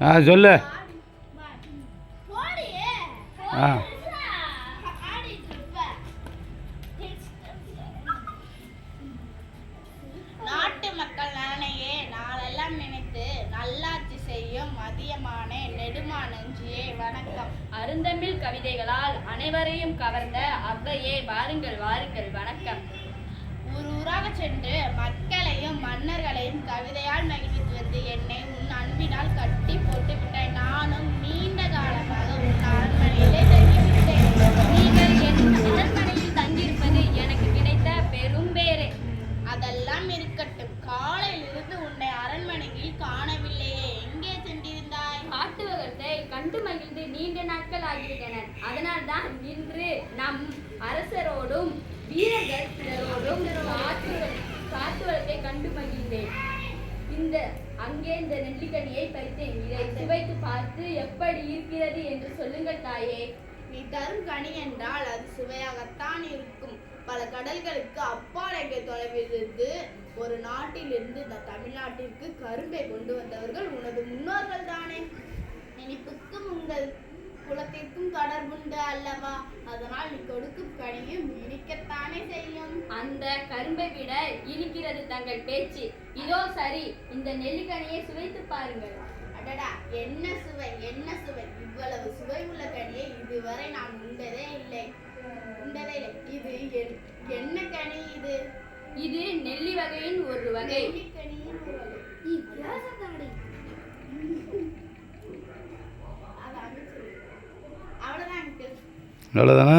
சொல்லு. ஆ நாட்டு மக்கள் நலனையே நாளெல்லாம் நினைத்து நல்லாட்சி செய்யும் மதியமானே நெடுமானஞ்சியே வணக்கம். அருந்தமிழ் கவிதைகளால் அனைவரையும் கவர்ந்த அவ்வையே வாருங்கள் வாருங்கள் வணக்கம். ஊர் ஊராக சென்று மக்களையும் மன்னர்களையும் கவிதையால் மகிழ்வித்து வந்து என்னை உன் அன்பினால் கட்டி போட்டு விட்டாய். நானும் நீண்ட காலமாக உன் அரண்மனையிலே தங்கிவிட்டேன். நீங்கள் என் அரண்மனையில் தங்கியிருப்பது எனக்கு கிடைத்த பெரும் பேரே. அதெல்லாம் இருக்கட்டும், காலையில் இருந்து உன்னை அரண்மனையில் காணவில்லையே, எங்கே சென்றிருந்தாய்? காட்டுவகத்தை கண்டு மகிழ்ந்து நீண்ட நாட்கள் ஆகிவிட்டன. அதனால்தான் இன்று நம் அரசரோடும் வீரர்கள் சிலரோடும் காட்டுவகத்தை கண்டு மகிழ்ந்தேன். அங்கே இந்த நெல்லிக்கனியை பறித்தேன். இதை சுவைத்து பார்த்து எப்படி இருக்கிறது என்று சொல்லுங்கள் தாயே. நீ தரும் கனி என்றால் அது சுவையாகத்தான் இருக்கும். பல கடல்களுக்கு அப்பால் எங்கே தொலைவிலிருந்து ஒரு நாட்டிலிருந்து இந்த தமிழ்நாட்டிற்கு கரும்பை கொண்டு வந்தவர்கள் உனது முன்னோர்கள் தானே. இனிப்புக்கும் உங்கள் குலத்திற்கும் தொடர்புண்டு அல்லவா? அதனால் நீ கொடுக்கும் கனியும் இனிக்கத்தானே செய்யும். அந்த கரும்பை விட இனிக்கிறது தங்கள் பேச்சு. இதோ சரி, இந்த நெல்லிக்கனியை சுவைத்து பாருங்கள். அடடா, என்ன சுவை என்ன சுவை! இவ்வளவு சுவை உள்ள கனியை இதுவரை நான் உண்டதே இல்லை. இது என்ன கனி? இது நெல்லி வகையின் ஒரு வகை. அவ்வளவுதான். அவ்வளோதானா?